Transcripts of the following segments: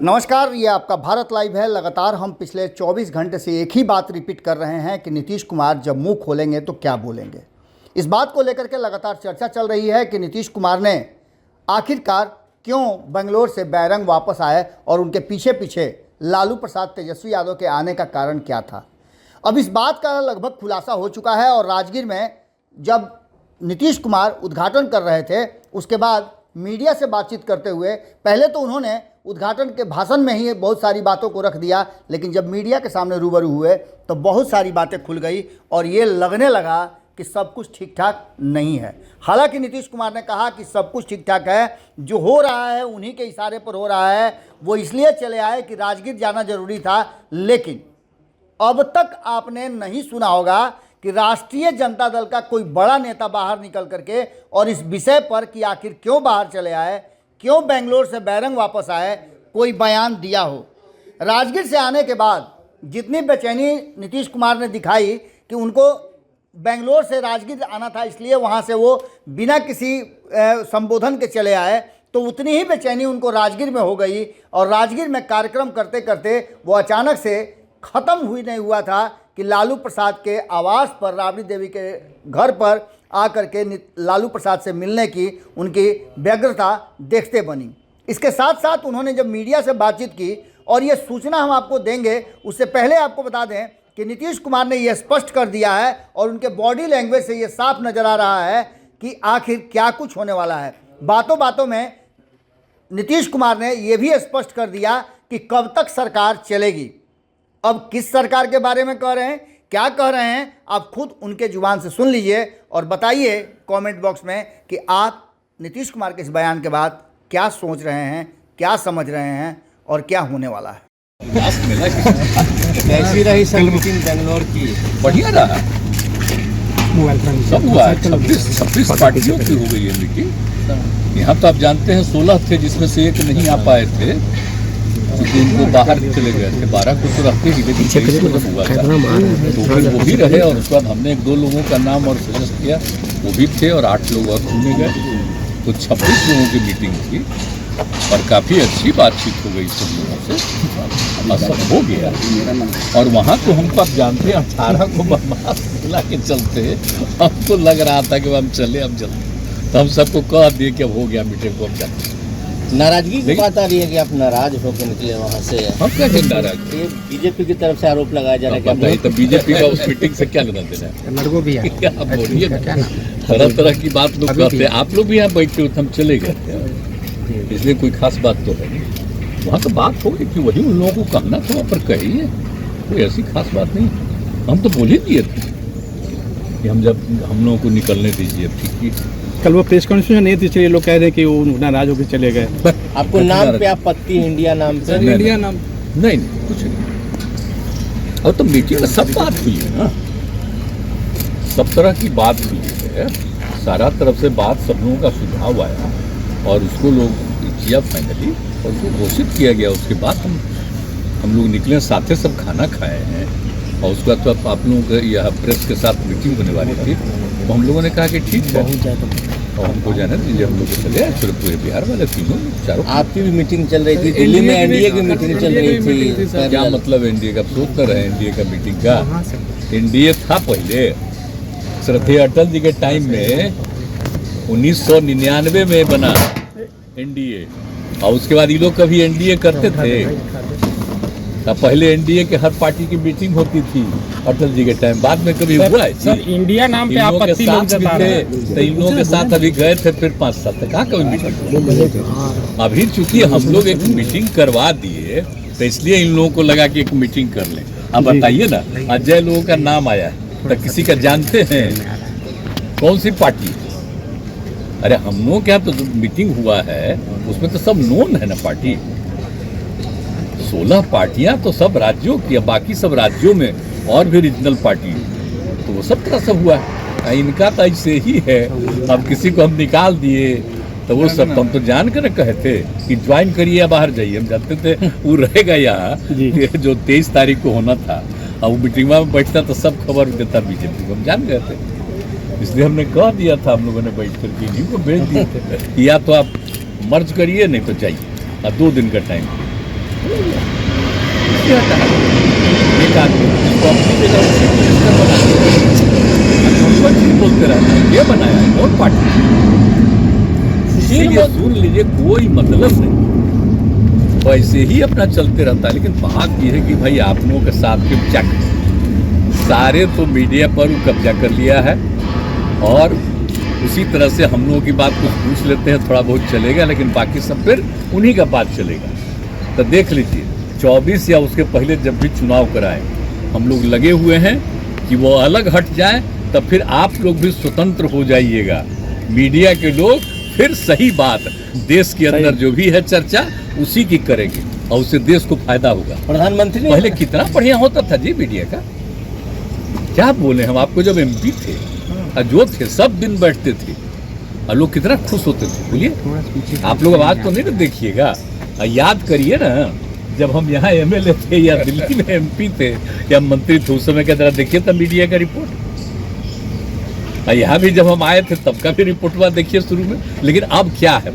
नमस्कार, ये आपका भारत लाइव है। लगातार हम पिछले 24 घंटे से एक ही बात रिपीट कर रहे हैं कि नीतीश कुमार जब मुंह खोलेंगे तो क्या बोलेंगे। इस बात को लेकर के लगातार चर्चा चल रही है कि नीतीश कुमार ने आखिरकार क्यों बेंगलोर से बैरंग वापस आए और उनके पीछे पीछे लालू प्रसाद तेजस्वी यादव के आने का कारण क्या था। अब इस बात का लगभग खुलासा हो चुका है और राजगीर में जब नीतीश कुमार उद्घाटन कर रहे थे उसके बाद मीडिया से बातचीत करते हुए पहले तो उन्होंने उद्घाटन के भाषण में ही बहुत सारी बातों को रख दिया, लेकिन जब मीडिया के सामने रूबरू हुए तो बहुत सारी बातें खुल गई और ये लगने लगा कि सब कुछ ठीक ठाक नहीं है। हालांकि नीतीश कुमार ने कहा कि सब कुछ ठीक ठाक है, जो हो रहा है उन्हीं के इशारे पर हो रहा है। वो इसलिए चले आए कि राजगीर जाना जरूरी था, लेकिन अब तक आपने नहीं सुना होगा कि राष्ट्रीय जनता दल का कोई बड़ा नेता बाहर निकल करके और इस विषय पर कि आखिर क्यों बाहर चले आए, क्यों बेंगलोर से बैरंग वापस आए, कोई बयान दिया हो। राजगीर से आने के बाद जितनी बेचैनी नीतीश कुमार ने दिखाई कि उनको बेंगलोर से राजगीर आना था, इसलिए वहां से वो बिना किसी संबोधन के चले आए, तो उतनी ही बेचैनी उनको राजगीर में हो गई। और राजगीर में कार्यक्रम करते करते वो अचानक से ख़त्म हुई नहीं हुआ था कि लालू प्रसाद के आवास पर, राबड़ी देवी के घर पर आकर के लालू प्रसाद से मिलने की उनकी व्यग्रता देखते बनी। इसके साथ साथ उन्होंने जब मीडिया से बातचीत की, और ये सूचना हम आपको देंगे उससे पहले आपको बता दें कि नीतीश कुमार ने यह स्पष्ट कर दिया है और उनके बॉडी लैंग्वेज से ये साफ नज़र आ रहा है कि आखिर क्या कुछ होने वाला है। बातों बातों में नीतीश कुमार ने यह भी स्पष्ट कर दिया कि कब तक सरकार चलेगी। अब किस सरकार के बारे में कह रहे हैं, क्या कह रहे हैं, आप खुद उनके जुबान से सुन लीजिए और बताइए कमेंट बॉक्स में कि आप नीतीश कुमार के इस बयान के बाद क्या सोच रहे हैं, क्या समझ रहे हैं और क्या होने वाला है। कैसी रही सर मीटिंग बेंगलोर की? बढ़िया रहा, सब हुआ। 26 पार्टियों की हो गई है मीटिंग। यहाँ तो आप जानते हैं 16 थे, जिसमें से एक नहीं आ पाए थे क्योंकि उनको बाहर चले गए थे। 12 को तो रखते ही, लेकिन 23 को जब हुआ था तो फिर वो भी रहे और उसके बाद हमने 1-2 लोगों का नाम और सजेस्ट किया, वो भी थे और 8 लोग और चुने गए। तो 26 लोगों की मीटिंग थी और काफ़ी अच्छी बातचीत हो गई सब लोगों से, सब हो गया। और वहाँ तो हमको आप जानते हैं 18 को बदमाश मिला के चलते, हमको लग रहा था कि हम चले, हम चलते, तो हम सबको कह दिए कि अब हो गया मीटिंग को, हम जाते। नाराजगी की बात आ रही है कि आप नाराज होकर निकले वहाँ से। हम क्या नाराज? बीजेपी की तरफ से आरोप लगाया जा रहा है। तो बीजेपी का उस मीटिंग से क्या लेना देना है? आप बोलिए, तरह तरह की बात लोग करते हैं। आप लोग भी यहाँ बैठे हो, हम चले गए, इसलिए कोई खास बात तो है नहीं। वहाँ तो बात होगी कि वही उन लोगों को कहना था, पर कहिए, कोई ऐसी खास बात नहीं। हम तो बोल ही दिए थे कि हम लोगों को निकलने दीजिए, ठीक है। कल वो प्रेस कॉन्फ्रेंस नहीं थी, इसलिए लोग कह रहे हैं कि वो नाराज होकर चले गए। आपको नाम पे आपत्ति, इंडिया नाम पे? इंडिया नाम नहीं, कुछ नहीं। और तो मीटिंग में सब बात हुई है ना, सब तरह की बात हुई है, सारा तरफ से बात, सब लोगों का सुझाव आया और उसको लोग किया फाइनली और उसको घोषित किया गया। उसके बाद हम लोग निकले, साथे सब खाना खाए हैं और उसके बाद तो आप लोगों के यह प्रेस के साथ मीटिंग होने वाली थी, तो हम लोगों ने कहा कि ठीक है और हमको जाना दीजिए, हम लोग चले आए। फिर पूरे बिहार वाले तीनों चारों। आपकी भी मीटिंग चल रही थी दिल्ली में, एनडीए की मीटिंग चल रही थी। क्या मतलब एनडीए का? सोचते रहे एनडीए का मीटिंग का? एनडीए था पहले, श्रद्धेय अटल जी के टाइम में 1999 में बना एनडीए, और उसके बाद ये लोग कभी एनडीए करते थे? तब पहले एनडीए के हर पार्टी की मीटिंग होती थी अटल जी के टाइम, बाद में कभी हुआ है? सर, इंडिया नाम पे आपत्ति लोग जता रहे हैं। तो इन लोगों के साथ अभी गए थे, फिर 5 साल तक कहाँ कभी मीटिंग। अभी चूंकि हम लोग एक मीटिंग करवा दिए तो इसलिए इन लोगों को लगा कि एक मीटिंग कर लें। अब बताइए ना, अजय लोगों का नाम आया है तो किसी का जानते हैं? कौन सी पार्टी? अरे हम लोग क्या, तो मीटिंग हुआ है उसमें तो सब नोन है ना पार्टी। 16 पार्टियां तो सब राज्यों की, बाकी सब राज्यों में और भी रीजनल पार्टी, तो वो सब तरह से हुआ है। इनका तो ऐसे ही है। अब किसी को हम निकाल दिए तो वो सब, हम तो जान कर कहे थे कि ज्वाइन करिए या बाहर जाइए, हम जानते थे वो रहेगा यहाँ जो 23 तारीख को होना था। अब वो मीटिंग में बैठता तो सब खबर देता बीजेपी को, हम जान गए थे, इसलिए हमने कह दिया था। हम लोगों ने बैठ कर इन्हीं को भेज दिए थे, या तो आप मर्ज करिए नहीं तो चाहिए, और 2 दिन का टाइम। इसलिए हटा एक आदमी जिसको अपनी जगह उसी मिनिस्टर बना बोलते रहते हैं ये बनाया है और पार्टी। इसीलिए सुन लीजिए कोई मतलब नहीं, वैसे ही अपना चलते रहता है। लेकिन बात यह है कि भाई आप लोगों के साथ के चेक सारे तो मीडिया पर कब्जा कर लिया है, और उसी तरह से हम लोगों की बात कुछ पूछ लेते हैं, थोड़ा बहुत चलेगा, लेकिन बाकी सब फिर उन्हीं का बात चलेगा। तो देख लीजिए 24 या उसके पहले जब भी चुनाव कराए हम लोग लगे हुए हैं कि वो अलग हट जाए, तब फिर आप लोग भी स्वतंत्र हो जाइएगा। मीडिया के लोग फिर सही बात देश के अंदर जो भी है चर्चा उसी की करेंगे, और उससे देश को फायदा होगा। प्रधानमंत्री पहले कितना बढ़िया होता था जी मीडिया का, क्या बोले हम आपको। जब MP थे और जो थे सब दिन बैठते थे और लोग कितना खुश होते थे। बोलिए आप लोग आवाज तो नहीं ना देखिएगा, याद करिए ना जब हम यहाँ MLA थे या दिल्ली में MP थे या मंत्री थे, उस समय का जरा देखिए तब मीडिया का रिपोर्ट। यहाँ भी जब हम आए थे तब का भी रिपोर्टवा देखिए शुरू में। लेकिन अब क्या है,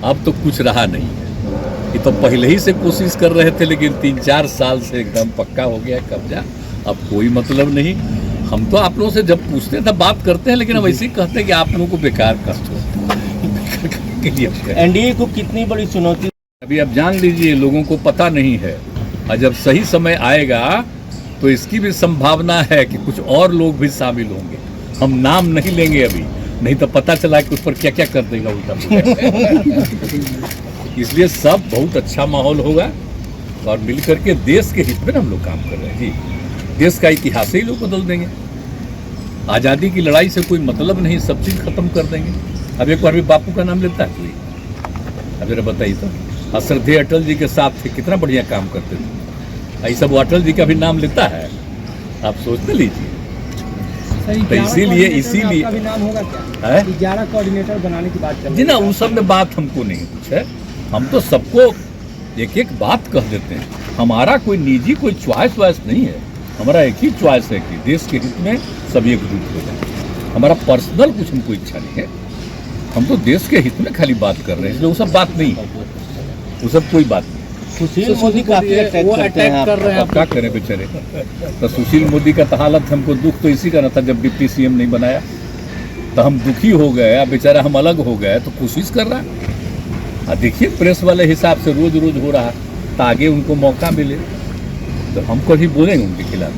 अब तो कुछ रहा नहीं है। ये तो पहले ही से कोशिश कर रहे थे, लेकिन 3-4 साल से एकदम पक्का हो गया कब्जा। अब कोई मतलब नहीं। हम तो आप लोगों से जब पूछते हैं तब बात करते हैं, लेकिन अब ऐसे ही कहते हैं कि आप लोगों को बेकार कष्ट हो के लिए। NDA को कितनी बड़ी चुनौती अभी आप जान लीजिए, लोगों को पता नहीं है, और जब सही समय आएगा तो इसकी भी संभावना है कि कुछ और लोग भी शामिल होंगे। हम नाम नहीं लेंगे अभी, नहीं तो पता चला कि उस पर क्या क्या कर देगा उल्टा। इसलिए सब बहुत अच्छा माहौल होगा, और मिलकर के देश के हित में हम लोग काम कर रहे हैं जी। देश का इतिहास ही लोग बदल देंगे। आज़ादी की लड़ाई से कोई मतलब नहीं, सब चीज़ खत्म कर देंगे। अब एक बार भी बापू का नाम लेता है कोई? अब जरा बताइए तो। श्रद्धेय अटल जी के साथ थे, कितना बढ़िया काम करते थे। ऐसा वो अटल जी का भी नाम लेता है, आप सोचते लीजिए। तो इसीलिए 11 कोऑर्डिनेटर बनाने की बात चल रही जी ना, उन सब में बात हमको नहीं कुछ है। हम तो सबको एक एक बात कह देते हैं। हमारा कोई निजी कोई चॉइस वाइस नहीं है, हमारा एक ही चॉइस है कि देश के हित में सब एकजुट हो जाए। हमारा पर्सनल कुछ हमको इच्छा नहीं है, हम तो देश के हित में खाली बात कर रहे हैं। इसलिए वो सब बात नहीं, वो सब कोई बात नहीं। सुशील मोदी काफी अटैक कर रहे हैं। अब क्या करें बेचारे। तो सुशील मोदी का तो हालत, हमको दुख तो इसी का ना था जब डिप्टी CM नहीं बनाया, तो हम दुखी हो गए। अब बेचारा हम अलग हो गए, तो कोशिश कर रहा है। देखिए प्रेस वाले हिसाब से रोज रोज हो रहा है, तो आगे उनको मौका मिले तो हम कभी बोलेंगे उनके खिलाफ।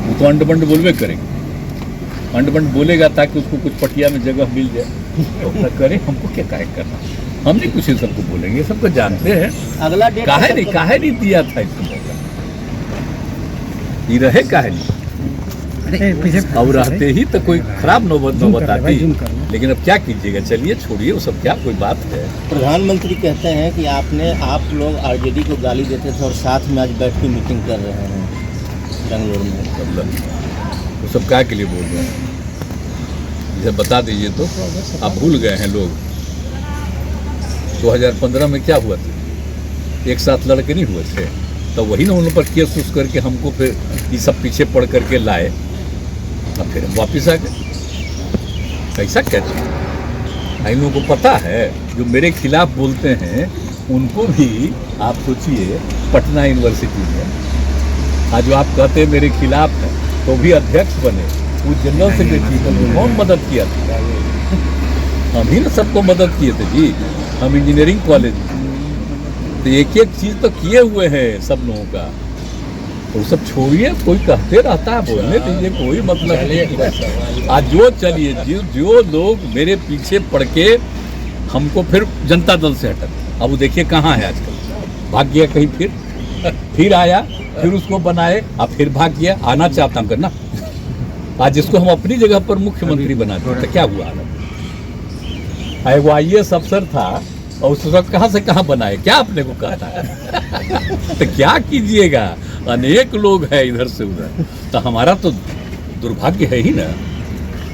वो तो अंडबंड बोलवे करेंगे, अंडबंड बोलेगा ताकि उसको कुछ पटिया में जगह मिल जाए, तो अपना करे। हमको क्या कार्य करना, हम नहीं कुछ सबको बोलेंगे, सबको जानते हैं। अगला डेट काहे नहीं दिया था इसको मौका, ये रहे काहे नहीं। और रहते ही तो कोई खराब नौबत आती। लेकिन अब क्या कीजिएगा, चलिए छोड़िए वो सब, क्या कोई बात है। प्रधानमंत्री कहते हैं कि आप लोग RJD को गाली देते थे और साथ में आज बैठ के मीटिंग कर रहे हैं बेंगलोर में। मतलब वो सब क्या के लिए बोल रहे हैं, जब बता दीजिए तो। आप भूल गए हैं लोग 2015 में क्या हुआ था, एक साथ लड़के नहीं हुए थे, तो वही ना उन पर केस उस करके हमको फिर ये सब पीछे पड़ करके लाए, अब फिर हम वापिस आ गए। कैसा कहते हैं, इन लोगों को पता है जो मेरे खिलाफ बोलते हैं उनको भी आप सोचिए पटना यूनिवर्सिटी में आज जो आप कहते हैं मेरे खिलाफ है, तो भी अध्यक्ष बने, वो जनरल सेक्रेटरी बने। कौन मदद किया था? हम ही ना सबको मदद किए थे जी। हम इंजीनियरिंग कॉलेज, तो एक एक चीज़ तो किए हुए हैं सब लोगों का। तो सब छोड़िए, कोई कहते रहता है, बोलने दीजिए, कोई मतलब नहीं। आज जो चलिए जो लोग मेरे पीछे पड़ के हमको फिर जनता दल से हटा, अब वो देखिए कहाँ है आजकल, भाग गया कहीं, फिर आया, फिर उसको बनाए, अब फिर भाग गया। आना चाहता हूँ करना, आज जिसको हम अपनी जगह पर मुख्यमंत्री बनाते तो क्या हुआ? वो IAS अफसर था और उस वक्त कहाँ से कहाँ बनाए, क्या आपने को कहा था? तो क्या कीजिएगा, अनेक लोग हैं इधर से उधर, तो हमारा तो दुर्भाग्य है ही ना।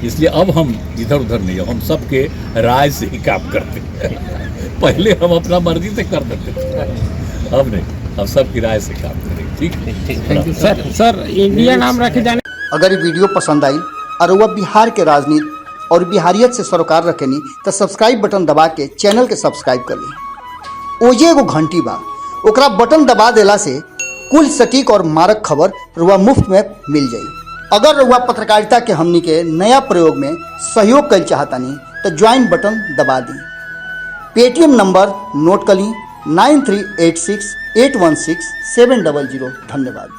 इसलिए अब हम इधर उधर नहीं, हम सबके राय से ही काम करते हैं। पहले हम अपना मर्जी से कर देते थे, अब नहीं, हम सबकी राय से काम करेंगे। ठीक है सर इंडिया नाम रखे जाने। अगर ये वीडियो पसंद आई और वह बिहार के राजनीति और बिहारियत से सरोकार रखेनी तो सब्सक्राइब बटन दबा के चैनल के सब्सक्राइब कर ली। ओजे एगो घंटी बा, ओकरा बटन दबा देला से कुल सटीक और मारक खबर रुआ मुफ्त में मिल जाई। अगर रुआ पत्रकारिता के हमनी के नया प्रयोग में सहयोग कर चाहतानी तो ज्वाइन बटन दबा दी। पेटीएम नंबर नोट कर ली 9386816700। धन्यवाद।